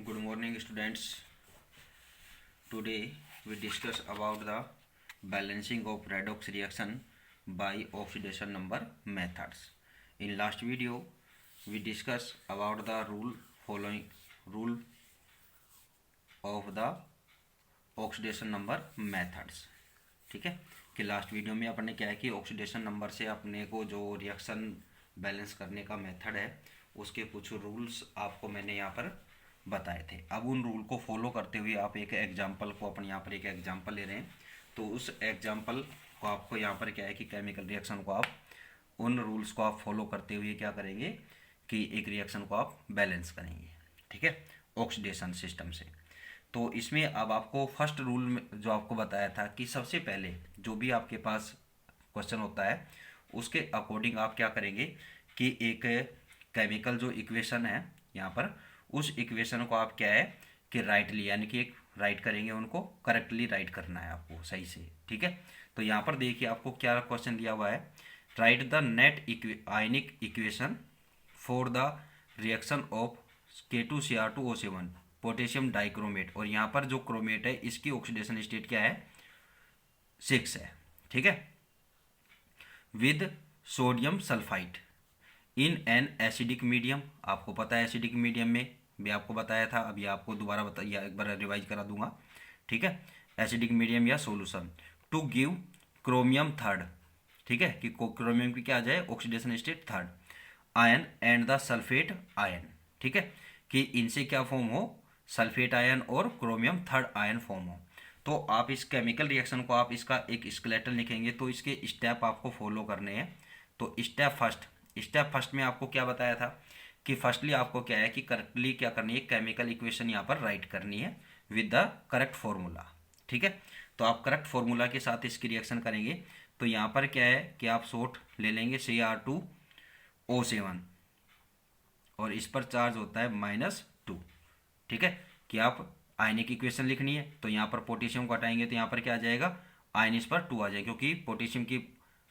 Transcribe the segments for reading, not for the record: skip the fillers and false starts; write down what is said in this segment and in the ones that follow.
Good morning, students. Today we discuss about the balancing of redox reaction by oxidation number methods. In last video, we discussed about the rule of the oxidation number methods. ठीक है कि last video में अपने क्या है कि oxidation number से अपने को जो रिएक्शन बैलेंस करने का मेथड है उसके कुछ रूल्स आपको मैंने यहाँ पर बताए थे। अब उन रूल को फॉलो करते हुए आप एक एग्जांपल को अपन यहाँ पर एक एग्जांपल ले रहे हैं, तो उस एग्जांपल को आपको यहाँ पर क्या है कि केमिकल रिएक्शन को आप उन रूल्स को आप फॉलो करते हुए क्या करेंगे कि एक रिएक्शन को आप बैलेंस करेंगे। ठीक है, ऑक्सीडेशन सिस्टम से। तो इसमें अब आपको फर्स्ट रूल में जो आपको बताया था कि सबसे पहले जो भी आपके पास क्वेश्चन होता है उसके अकॉर्डिंग आप क्या करेंगे कि एक केमिकल जो इक्वेशन है यहाँ पर उस इक्वेशन को आप क्या है कि राइटली यानी कि एक राइट करेंगे, उनको करेक्टली राइट करना है आपको सही से। ठीक है, तो यहाँ पर देखिए आपको क्या क्वेश्चन दिया हुआ है, right the net ionic equation for the reaction of K2Cr2O7 potassium dichromate. और यहाँ पर जो क्रोमेट है इसकी ऑक्सीडेशन स्टेट क्या है 6 है। ठीक है, with sodium sulphide in an acidic medium. आपको पता है एसिडिक मीडियम में भी आपको बताया था, अभी आपको दोबारा बताइए एक बार रिवाइज करा दूंगा। ठीक है, एसिडिक मीडियम या solution to give chromium third. ठीक है कि क्रोमियम की क्या आ जाए oxidation state third, ion and the sulphate ion. ठीक है कि इनसे क्या फॉर्म हो सल्फेट आयन और क्रोमियम थर्ड आयन फॉर्म हो। तो आप इस केमिकल रिएक्शन को आप इसका एक स्केलेटन लिखेंगे, तो इसके स्टेप आपको फॉलो करने हैं। तो स्टेप फर्स्ट में आपको क्या बताया था कि फर्स्टली आपको क्या है कि करेक्टली क्या करनी है केमिकल इक्वेशन यहाँ पर राइट करनी है विद द करेक्ट फॉर्मूला। ठीक है, तो आप करेक्ट फॉर्मूला के साथ इसकी रिएक्शन करेंगे। तो यहाँ पर क्या है कि आप शॉर्ट ले लेंगे Cr2O7 और इस पर चार्ज होता है -2। ठीक है कि आप आयनिक इक्वेशन लिखनी है, तो यहाँ पर पोटेशियम को हटाएंगे तो यहाँ पर क्या आ जाएगा आयन इस पर 2 आ जाएगा, क्योंकि पोटेशियम की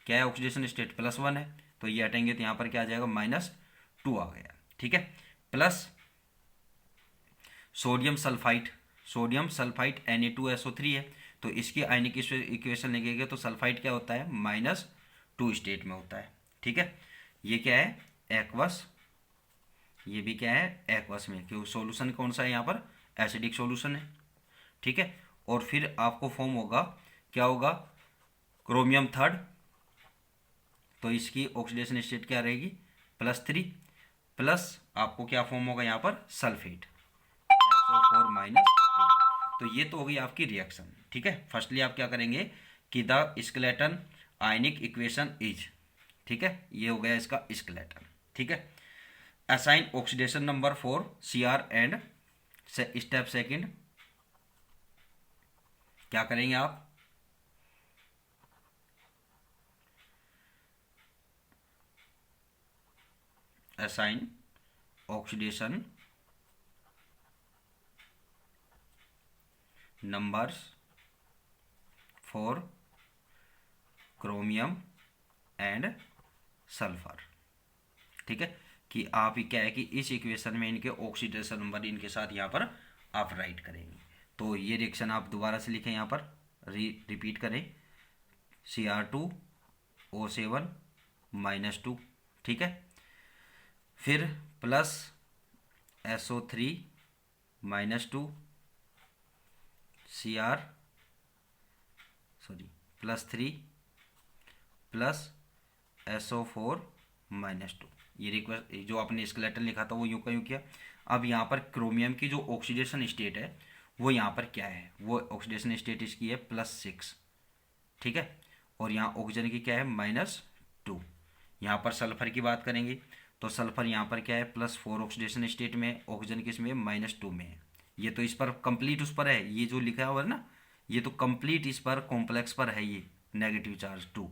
क्या है ऑक्सीडेशन स्टेट +1 है, तो ये हटाएंगे तो यहाँ पर क्या आ जाएगा -2 आ गया। ठीक है, प्लस सोडियम सल्फाइड Na2SO3 है, तो इसकी आयनिक इक्वेशन लिखेंगे तो सल्फाइड क्या होता है -2 स्टेट में होता है। ठीक है, ये क्या है एक्वस, ये भी क्या है एक्वस में, क्योंकि सॉल्यूशन कौन सा है यहाँ पर एसिडिक सॉल्यूशन है। ठीक है, और फिर आपको फॉर्म होगा क्या होगा क्रोमियम थर्ड, तो इसकी ऑक्सीडेशन स्टेट क्या रहेगी +3, प्लस आपको क्या फॉर्म होगा यहाँ पर सल्फेट SO4 -2। तो ये तो होगी आपकी रिएक्शन। ठीक है, फर्स्टली आप क्या करेंगे कि the skeleton ionic equation is. ठीक है, ये हो गया इसका स्केलेटन। ठीक है, assign oxidation number for Cr and step second क्या करेंगे आप assign oxidation numbers for chromium and sulphur. ठीक है कि आप क्या है कि इस इक्वेशन में इनके ऑक्सीडेशन नंबर इनके साथ यहाँ पर आप राइट करेंगे। तो ये रिएक्शन आप दोबारा से लिखें यहाँ पर रिपीट करें Cr2O7 -2। ठीक है, फिर प्लस SO3 -2 +3 प्लस SO4 -2। ये रिक्वेस्ट जो आपने स्केलेटन लिखा था वो यूँ का यूँ किया। अब यहाँ पर क्रोमियम की जो ऑक्सीडेशन स्टेट है वो यहाँ पर क्या है, वो ऑक्सीडेशन स्टेट इसकी है +6। ठीक है, और यहाँ ऑक्सीजन की क्या है -2। यहाँ पर सल्फर की बात करेंगे तो सल्फर यहाँ पर क्या है +4 ऑक्सीडेशन स्टेट में, ऑक्सीजन किस में -2 में है। ये तो इस पर कंप्लीट उस पर है, ये जो लिखा हुआ है ना ये तो कंप्लीट इस पर कॉम्प्लेक्स पर है, ये नेगेटिव चार्ज 2।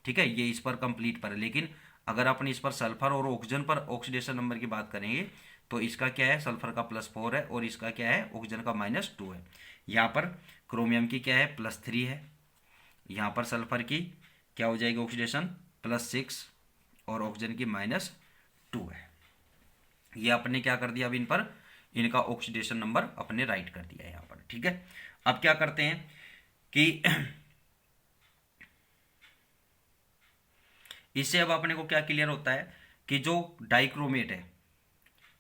ठीक है, ये इस पर कंप्लीट पर है, लेकिन अगर अपन इस पर सल्फर और ऑक्सीजन पर ऑक्सीडेशन नंबर की बात करेंगे तो इसका क्या है सल्फर का +4 है और इसका क्या है ऑक्सीजन का -2 है। यहाँ पर क्रोमियम की क्या है +3 है, यहाँ पर सल्फर की क्या हो जाएगी ऑक्सीडेशन +6 और ऑक्सीजन की -2 है। ये आपने क्या कर दिया अब इन पर इनका ऑक्सीडेशन नंबर अपने राइट कर दिया है यहाँ पर। ठीक है, अब क्या करते हैं कि इससे अब अपने को क्या क्लियर होता है कि जो डाइक्रोमेट है,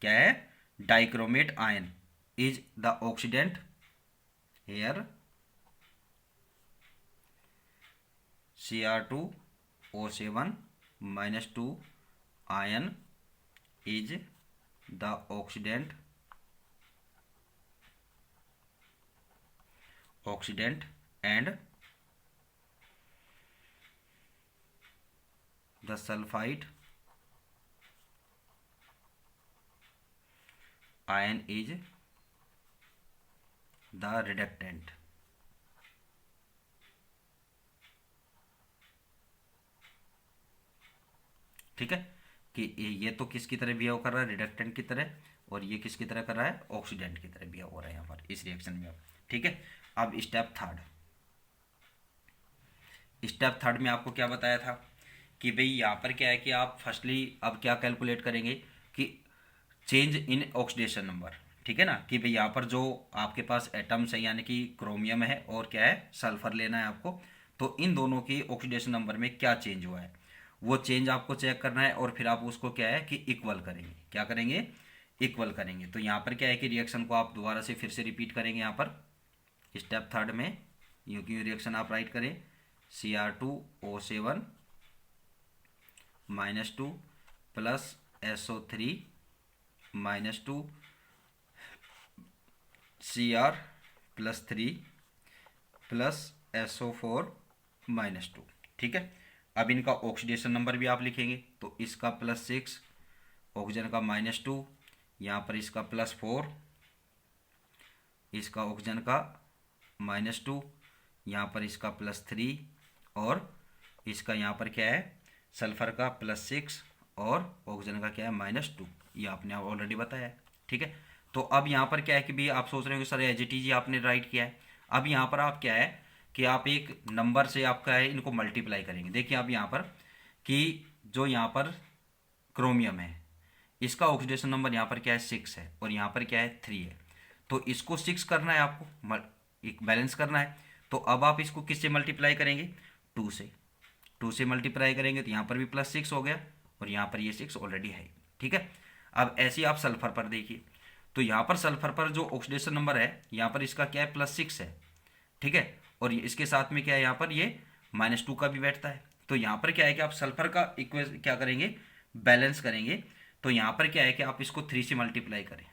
क्या है, dichromate ion is the oxidant here Cr2O7 -2 ion is the oxidant and the sulfide ion is the reductant। ठीक है, कि ये तो किसकी तरह बिहेव कर रहा है, रिडक्टेंट की तरह, और ये किसकी तरह कर रहा है, ऑक्सीडेंट की तरह बिहेव हो रहा है यहाँ पर इस रिएक्शन में। ठीक है, अब स्टेप थर्ड में आपको क्या बताया था कि भाई यहाँ पर क्या है कि आप फर्स्टली अब क्या कैलकुलेट करेंगे कि चेंज इन ऑक्सीडेशन नंबर। ठीक है ना, कि भाई यहाँ पर जो आपके पास एटम्स है यानी कि क्रोमियम है और क्या है, सल्फर लेना है आपको, तो इन दोनों की ऑक्सीडेशन नंबर में क्या चेंज हुआ है वो चेंज आपको चेक करना है, और फिर आप उसको क्या है कि इक्वल करेंगे। क्या करेंगे, इक्वल करेंगे। तो यहाँ पर क्या है कि रिएक्शन को आप दोबारा से फिर से रिपीट करेंगे यहाँ पर स्टेप थर्ड में, यूँ की रिएक्शन आप राइट करें Cr2O7 -2 plus SO3 -2 Cr +3 plus SO4 -2। ठीक है, अब इनका ऑक्सीडेशन नंबर भी आप लिखेंगे, तो इसका +6, ऑक्सीजन का -2, यहाँ पर इसका +4, इसका ऑक्सीजन का -2, यहाँ पर इसका +3, और इसका यहाँ पर क्या है, सल्फर का +6 और ऑक्सीजन का क्या है -2। ये आपने ऑलरेडी बताया है। ठीक है, तो अब यहाँ पर क्या है कि भी आप सोच रहे हो कि सर एज इट इज आपने राइट किया है। अब यहाँ पर आप क्या है कि आप एक नंबर से आपका है इनको मल्टीप्लाई करेंगे। देखिए अब यहाँ पर कि जो यहाँ पर क्रोमियम है इसका ऑक्सीडेशन नंबर यहाँ पर क्या है 6 है, और यहाँ पर क्या है 3 है, तो इसको 6 करना है आपको, एक बैलेंस करना है। तो अब आप इसको किससे मल्टीप्लाई करेंगे, 2 से मल्टीप्लाई करेंगे, तो यहाँ पर भी +6 हो गया, और यहाँ पर ये 6 ऑलरेडी है। ठीक है, अब ऐसे ही आप सल्फर पर देखिए, तो यहाँ पर सल्फर पर जो ऑक्सीडेशन नंबर है यहाँ पर इसका क्या है +6 है। ठीक है, और इसके साथ में क्या है यहाँ पर ये -2 का भी बैठता है। तो यहाँ पर क्या है कि आप सल्फर का इक्वेशन क्या करेंगे, बैलेंस करेंगे। तो यहाँ पर क्या है कि आप इसको 3 से मल्टीप्लाई करें।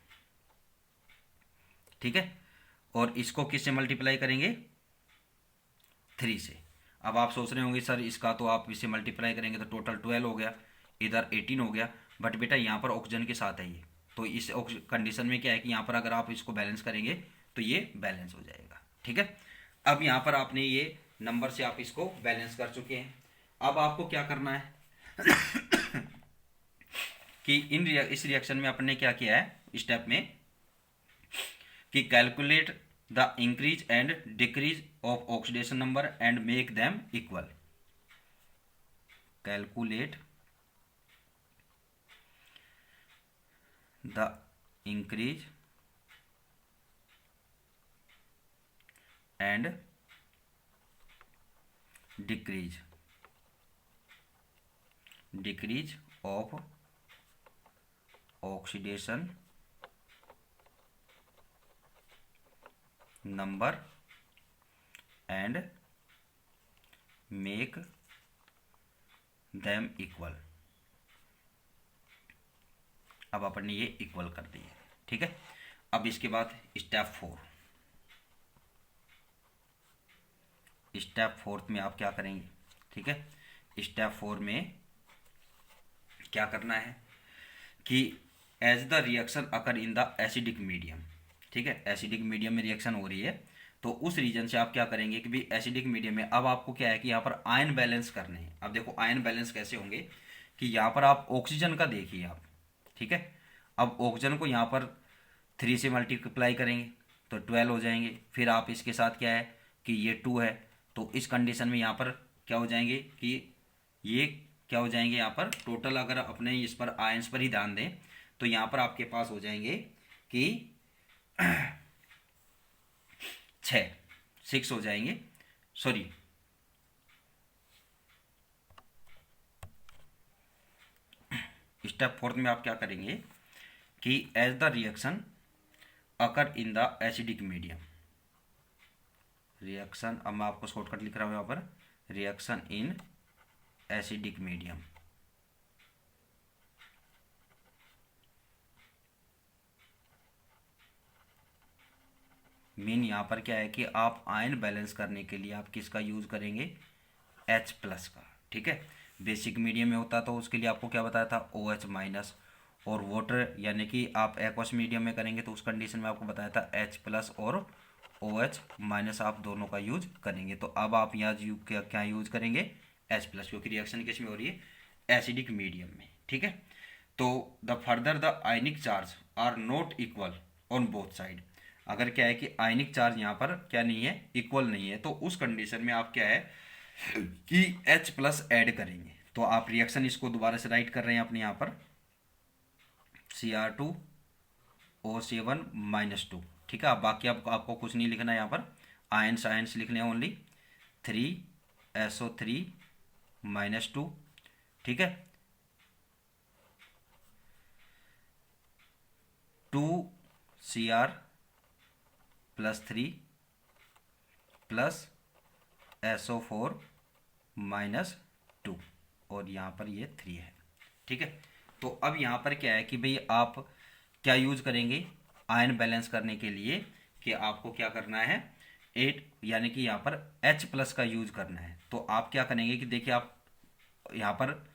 ठीक है, और इसको किससे मल्टीप्लाई करेंगे, 3 से। अब आप सोच रहे होंगे सर इसका तो आप इसे मल्टीप्लाई करेंगे तो टोटल 12 हो गया, इधर 18 हो गया, बट बेटा यहाँ पर ऑक्सीजन के साथ है ये, तो इस कंडीशन में क्या है कि यहाँ पर अगर आप इसको बैलेंस करेंगे तो ये बैलेंस हो जाएगा। ठीक है, अब यहाँ पर आपने ये नंबर से आप इसको बैलेंस कर चुके हैं। अब आपको क्या करना है कि इस रिएक्शन में अपने क्या किया है स्टेप में कि calculate the increase and decrease of oxidation number and make them equal. Calculate the increase and decrease of oxidation number and make them equal. अब अपन ने ये इक्वल कर दिए। ठीक है, अब इसके बाद स्टेप फोर्थ में आप क्या करेंगे। ठीक है, स्टेप 4 में क्या करना है कि as the reaction occur in the acidic medium. ठीक है, एसिडिक मीडियम में रिएक्शन हो रही है, तो उस रीजन से आप क्या करेंगे कि भाई एसिडिक मीडियम में अब आपको क्या है कि यहाँ पर आयन बैलेंस करने हैं। अब देखो आयन बैलेंस कैसे होंगे कि यहाँ पर आप ऑक्सीजन का देखिए आप। ठीक है, अब ऑक्सीजन को यहाँ पर 3 से मल्टीप्लाई करेंगे तो 12 हो जाएंगे, फिर आप इसके साथ क्या है कि ये 2 है, तो इस कंडीशन में यहाँ पर क्या हो जाएंगे कि ये क्या हो जाएंगे यहाँ पर टोटल, अगर अपने इस पर आयंस पर ही ध्यान दें तो यहाँ पर आपके पास हो जाएंगे कि 6 हो जाएंगे, सॉरी स्टेप फोर्थ में आप क्या करेंगे कि as the reaction occur in the acidic medium, reaction, अब मैं आपको शॉर्टकट लिख रहा हूँ यहाँ पर, reaction in acidic medium, mean यहाँ पर क्या है कि आप आयन बैलेंस करने के लिए आप किसका यूज करेंगे, H प्लस का। ठीक है, बेसिक मीडियम में होता तो उसके लिए आपको क्या बताया था, OH माइनस, और वाटर यानी कि आप एक्वस मीडियम में करेंगे तो उस कंडीशन में आपको बताया था H प्लस और OH माइनस आप दोनों का यूज करेंगे। तो अब आप यहाँ क्या यूज करेंगे, H प्लस, क्योंकि रिएक्शन किस में हो रही है, एसिडिक मीडियम में। ठीक है, तो the further the ionic charge are not equal on both side, अगर क्या है कि आयनिक चार्ज यहाँ पर क्या नहीं है, इक्वल नहीं है, तो उस कंडीशन में आप क्या है कि H प्लस ऐड करेंगे। तो आप रिएक्शन इसको दोबारा से राइट कर रहे हैं अपने यहाँ पर, Cr2O7-2। ठीक है, अब बाकी आपको कुछ नहीं लिखना है यहाँ पर, आयंस लिखने हैं ओनली, 3SO3-2। ठीक है, 2Cr+3 प्लस SO4-2, और यहाँ पर ये 3 है। ठीक है, तो अब यहाँ पर क्या है कि भाई आप क्या यूज करेंगे आयन बैलेंस करने के लिए, कि आपको क्या करना है 8 यानी कि यहाँ पर H प्लस का यूज करना है। तो आप क्या करेंगे कि देखिए आप यहाँ पर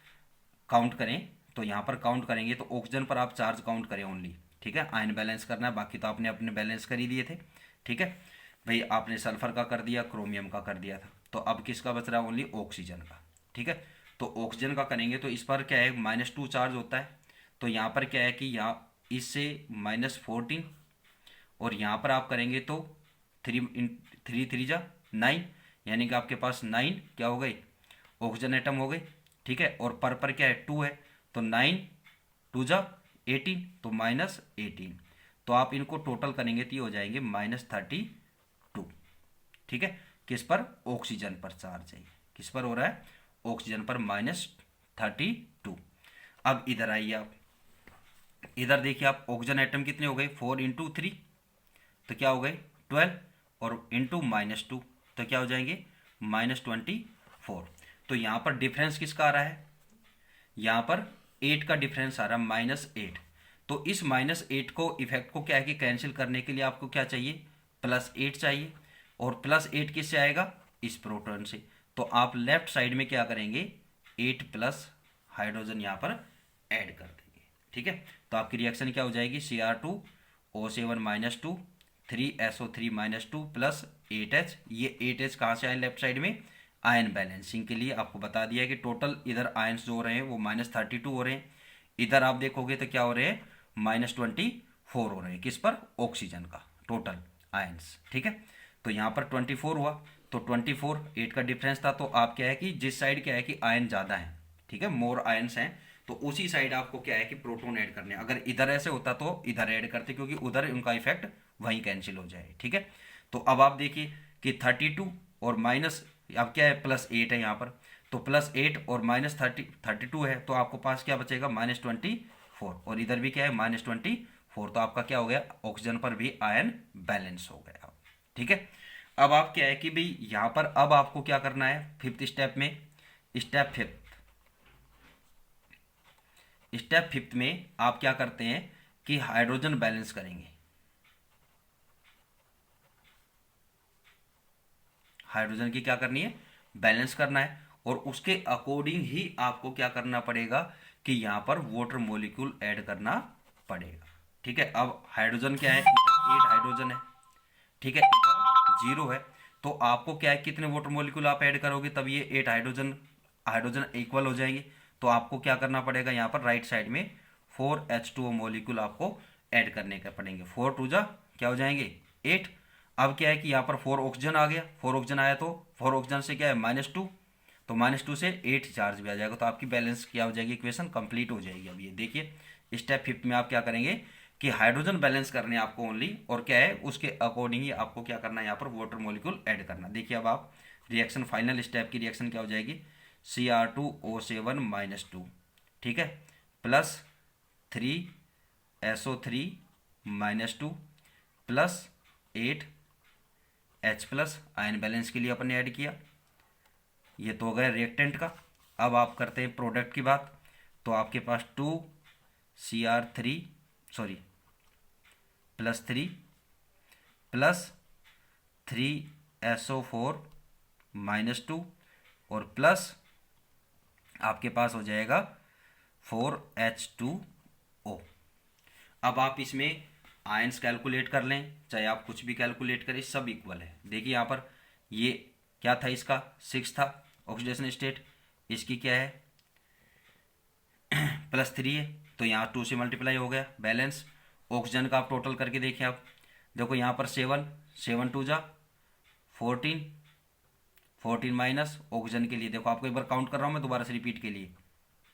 काउंट करें, तो यहाँ पर काउंट करेंगे तो ऑक्सीजन पर आप चार्ज काउंट करें ओनली। ठीक है, आयन बैलेंस करना है, बाकी तो आपने अपने बैलेंस कर ही दिए थे। ठीक है भाई, आपने सल्फर का कर दिया, क्रोमियम का कर दिया था, तो अब किसका बच रहा है, ओनली ऑक्सीजन का। ठीक है, तो ऑक्सीजन का करेंगे तो इस पर क्या है -2 चार्ज होता है, तो यहाँ पर क्या है कि यहाँ इससे -14, और यहाँ पर आप करेंगे तो 3 3 जा 9, यानी कि आपके पास 9 क्या हो गए, ऑक्सीजन एटम हो गए। ठीक है, और पर क्या है 2 है, तो 9 2 जा 18, तो -18, तो आप इनको टोटल करेंगे तो ये हो जाएंगे -32। ठीक है, किस पर, ऑक्सीजन पर चार्ज है, किस पर हो रहा है, ऑक्सीजन पर -32। अब इधर आइए आप, इधर देखिए आप ऑक्सीजन एटम कितने हो गए, 4 × 3 तो क्या हो गए 12, और इंटू -2 तो क्या हो जाएंगे -24। तो यहाँ पर डिफरेंस किसका आ रहा है, यहाँ पर 8 का डिफरेंस आ रहा है, -8। तो इस -8 को इफेक्ट को क्या है कि कैंसिल करने के लिए आपको क्या चाहिए, +8 चाहिए, और +8 किससे आएगा, इस प्रोटॉन से। तो आप लेफ्ट साइड में क्या करेंगे, 8 प्लस हाइड्रोजन यहाँ पर ऐड कर देंगे। ठीक है, तो आपकी रिएक्शन क्या हो जाएगी, Cr2O7-2 3SO3-2 प्लस 8H, ये 8H कहाँ से आए, लेफ्ट साइड में आयन बैलेंसिंग के लिए आपको बता दिया है कि टोटल इधर आयन्स जो हो रहे हैं वो -32 हो रहे हैं, इधर आप देखोगे तो क्या हो रहे हैं -24 हो रहे हैं, किस पर, ऑक्सीजन का टोटल आयन्स। ठीक है, तो यहाँ पर 24 हुआ, तो 24 8 का डिफरेंस था, तो आप क्या है कि जिस साइड क्या है कि आयन ज़्यादा है, ठीक है मोर आयन्स हैं, तो उसी साइड आपको क्या है कि प्रोटॉन ऐड करने, अगर इधर ऐसे होता तो इधर ऐड करते, क्योंकि उधर उनका इफेक्ट वहीं कैंसिल हो जाए। ठीक है, तो अब आप देखिए कि 32 और माइनस, अब क्या है +8 है यहाँ पर, तो +8 और -32 है, तो आपको पास क्या बचेगा -24, और इधर भी क्या है -24, तो आपका क्या हो गया, ऑक्सीजन पर भी आयन बैलेंस हो गया। ठीक है, अब आप क्या है कि भाई यहाँ पर अब आपको क्या करना है, फिफ्थ स्टेप में, स्टेप फिफ्थ में आप क्या करते हैं कि हाइड्रोजन बैलेंस करेंगे, हाइड्रोजन की क्या करनी है, बैलेंस करना है, और उसके अकॉर्डिंग ही आपको क्या करना पड़ेगा कि यहाँ पर वाटर मॉलिक्यूल ऐड करना पड़ेगा। ठीक है, अब हाइड्रोजन क्या है, 8 हाइड्रोजन है, ठीक है, 0 है, तो आपको क्या है कितने वाटर मॉलिक्यूल आप ऐड करोगे तब ये 8 हाइड्रोजन हाइड्रोजन इक्वल हो जाएंगे। तो आपको क्या करना पड़ेगा, यहाँ पर राइट साइड में 4H2O मॉलिक्यूल आपको ऐड करने के पड़ेंगे, 4 2 जा क्या हो जाएंगे 8। अब क्या है कि यहाँ पर 4 ऑक्सीजन आ गया, 4 ऑक्सीजन आया तो 4 ऑक्सीजन से क्या है -2, तो -2 से 8 चार्ज भी आ जाएगा, तो आपकी बैलेंस क्या हो जाएगी, इक्वेशन कंप्लीट हो जाएगी। अब ये देखिए स्टेप फिफ्थ में आप क्या करेंगे कि हाइड्रोजन बैलेंस करने हैं आपको ओनली, और क्या है उसके अकॉर्डिंग ही आपको क्या करना है यहाँ पर वाटर मॉलिक्यूल ऐड करना। देखिए अब आप रिएक्शन फाइनल स्टेप की रिएक्शन क्या हो जाएगी, Cr2O7-2, ठीक है, plus 3SO3-2 plus 8H+, ion balance के लिए अपन ने ऐड किया। ये तो हो गया रिएक्टेंट का। अब आप करते हैं प्रोडक्ट की बात, तो आपके पास 2Cr3 सॉरी +3 प्लस 3SO4-2 और प्लस आपके पास हो जाएगा 4H2O। अब आप इसमें आयंस कैलकुलेट कर लें, चाहे आप कुछ भी कैलकुलेट करें, सब इक्वल है। देखिए यहाँ पर ये क्या था, इसका 6 था ऑक्सीडेशन स्टेट, इसकी क्या है +3 है, तो यहाँ 2 से मल्टीप्लाई हो गया बैलेंस। ऑक्सीजन का आप टोटल करके देखें, आप देखो यहाँ पर 7 2 जा 14, 14 माइनस ऑक्सीजन के लिए देखो, आपको एक बार काउंट कर रहा हूँ मैं दोबारा से रिपीट के लिए,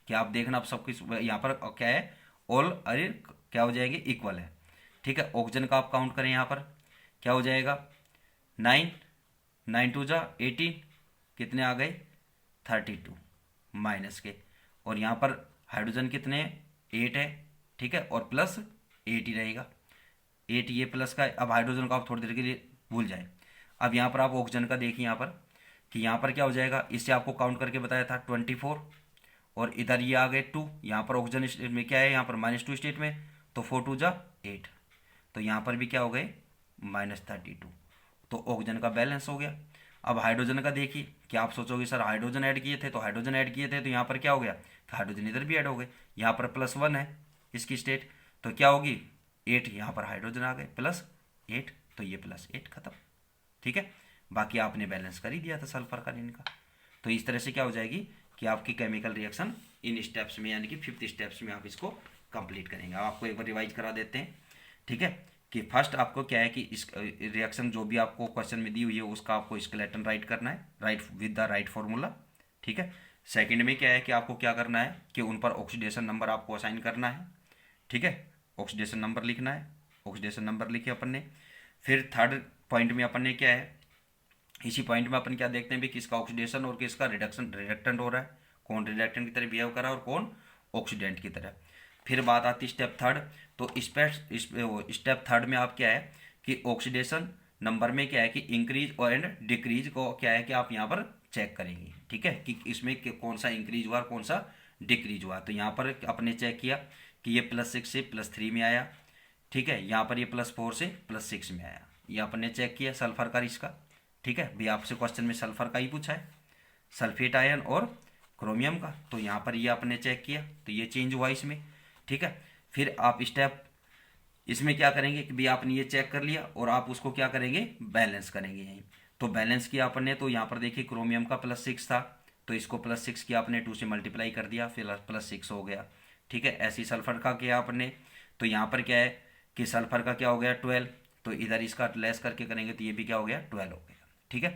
कि आप देखना आप सब कुछ यहाँ पर क्या है, ऑल अरे क्या हो जाएंगे, इक्वल है, ठीक है। ऑक्सीजन का आप काउंट करें, यहाँ पर क्या हो जाएगा 9 9 2 जा 18, कितने आ गए 32 माइनस के, और यहाँ पर हाइड्रोजन कितने 8 है, ठीक है, और प्लस 8 ही रहेगा, 8 ये प्लस का है। अब हाइड्रोजन को आप थोड़ी देर के लिए भूल जाए। अब यहाँ पर आप ऑक्सीजन का देखिए यहाँ पर कि यहाँ पर क्या हो जाएगा, इससे आपको काउंट करके बताया था 24, और इधर ये आ गए 2, यहाँ पर ऑक्सीजन स्टेट में क्या है, यहाँ पर -2 स्टेट में, तो 4 2 जा 8, तो यहाँ पर भी क्या हो गए -32, तो ऑक्सीजन का बैलेंस हो गया। अब हाइड्रोजन का देखिए कि आप सोचोगे सर हाइड्रोजन ऐड किए थे, तो हाइड्रोजन ऐड किए थे तो यहाँ पर क्या हो गया, हाइड्रोजन इधर भी ऐड हो गए, यहाँ पर +1 है इसकी स्टेट, तो क्या होगी 8, यहाँ पर हाइड्रोजन आ गए +8, तो ये +8 खत्म, ठीक है। बाकी आपने बैलेंस कर ही दिया था सल्फर का इनका। तो इस तरह से क्या हो जाएगी कि आपकी केमिकल रिएक्शन इन स्टेप्स में, यानी कि 5 स्टेप्स में आप इसको कंप्लीट करेंगे। आपको एक बार रिवाइज करा देते हैं, ठीक है, कि फर्स्ट आपको क्या है कि इस रिएक्शन जो भी आपको क्वेश्चन में दी हुई है उसका आपको स्केलेटन राइट करना है, right with the right formula, ठीक है। सेकंड में क्या है कि आपको क्या करना है कि उन पर ऑक्सीडेशन नंबर आपको असाइन करना है, ठीक है, ऑक्सीडेशन नंबर लिखना है, ऑक्सीडेशन नंबर लिखे अपन ने। फिर थर्ड पॉइंट में अपन ने क्या है, इसी पॉइंट में अपन क्या देखते हैं भी किसका ऑक्सीडेशन और किसका रिडक्शन रिडक्टेंट हो रहा है, कौन रिडक्टेंट की तरह बिहेव कर रहा है और कौन ऑक्सीडेंट की तरह। फिर बात आती स्टेप थर्ड, तो स्टेप थर्ड में आप क्या है कि ऑक्सीडेशन नंबर में क्या है कि इंक्रीज और एंड डिक्रीज को क्या है कि आप यहाँ पर चेक करेंगे, ठीक है, कि इसमें कौन सा इंक्रीज हुआ और कौन सा डिक्रीज हुआ। तो यहाँ पर अपने चेक किया कि ये +6 से +3 में आया, ठीक है, यहाँ पर ये +4 से +6 में आया, ये अपने चेक किया सल्फर का इसका, ठीक है, भी आपसे क्वेश्चन में सल्फर का ही पूछा है, सल्फेट आयन और क्रोमियम का, तो यहाँ पर ये आपने चेक किया तो ये चेंज हुआ इसमें, ठीक है। फिर आप स्टेप इसमें क्या करेंगे कि भी आपने ये चेक कर लिया और आप उसको क्या करेंगे बैलेंस करेंगे यहीं। तो बैलेंस किया आपने, तो यहाँ पर देखिए क्रोमियम का +6 था, तो इसको +6 किया आपने 2 से मल्टीप्लाई कर दिया, फिर +6 हो गया, ठीक है। ऐसे ही सल्फर का किया आपने, तो यहाँ पर क्या है कि सल्फर का क्या हो गया 12, तो इधर इसका लेस करके करेंगे तो ये भी क्या हो गया 12 हो गया, ठीक है।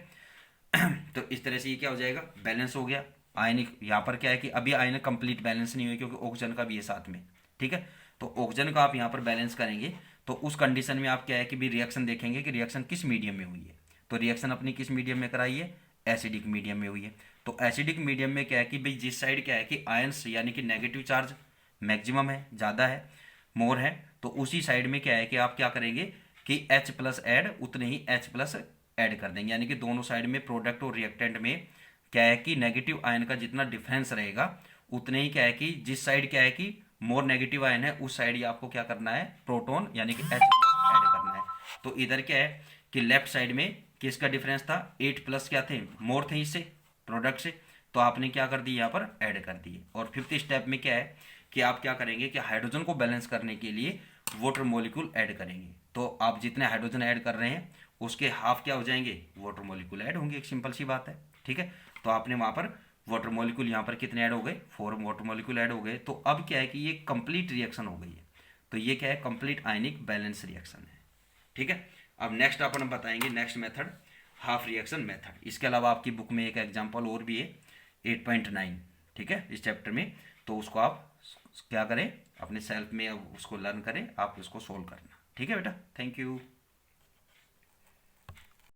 तो इस तरह से ये क्या हो जाएगा बैलेंस हो गया। आयनिक यहाँ पर क्या है कि अभी आयन कंप्लीट बैलेंस नहीं हुई क्योंकि ऑक्सीजन का भी है साथ में, ठीक है। तो ऑक्सीजन का आप यहाँ पर बैलेंस करेंगे तो उस कंडीशन में आप क्या है कि भी रिएक्शन देखेंगे कि रिएक्शन किस मीडियम में हुई है। तो रिएक्शन अपनी किस मीडियम में कराई है, एसिडिक मीडियम में हुई है। तो एसिडिक मीडियम में क्या है कि भाई जिस साइड क्या है कि आयंस यानी कि नेगेटिव चार्ज मैक्सिमम है, ज़्यादा है, मोर है, तो उसी साइड में क्या है कि आप क्या करेंगे कि H+ ऐड उतने ही H+ ऐड कर देंगे, यानी कि दोनों साइड में प्रोडक्ट और रिएक्टेंट में क्या है कि नेगेटिव आयन का जितना डिफरेंस रहेगा उतने ही क्या है कि जिस साइड क्या है कि मोर नेगेटिव आयन है उस साइड ही आपको क्या करना है प्रोटॉन यानी कि H+ ऐड करना है। तो इधर क्या है कि लेफ्ट साइड में किसका डिफरेंस था 8+ क्या थे मोर थे इससे प्रोडक्ट से, तो आपने क्या कर दिए यहाँ पर ऐड कर दिए। और 5th स्टेप में क्या है कि आप क्या करेंगे कि हाइड्रोजन को बैलेंस करने के लिए वाटर मॉलिक्यूल ऐड करेंगे। तो आप जितने हाइड्रोजन ऐड कर रहे हैं उसके हाफ क्या हो जाएंगे वाटर मॉलिक्यूल ऐड होंगे, एक सिंपल सी बात है, ठीक है। तो आपने वहाँ पर वाटर मॉलिक्यूल यहाँ पर कितने ऐड हो गए 4 वाटर मॉलिक्यूल ऐड हो गए। तो अब क्या है कि ये कंप्लीट रिएक्शन हो गई है, तो ये क्या है कंप्लीट आयनिक बैलेंस रिएक्शन है, ठीक है। अब नेक्स्ट अपन बताएंगे next method half reaction method. इसके अलावा आपकी बुक में एक एग्जाम्पल और भी है 8.9, ठीक है, इस चैप्टर में, तो उसको आप क्या करें अपने सेल्फ में अब उसको लर्न करें, आप उसको सोल्व करना। ठीक है बेटा, थैंक यू।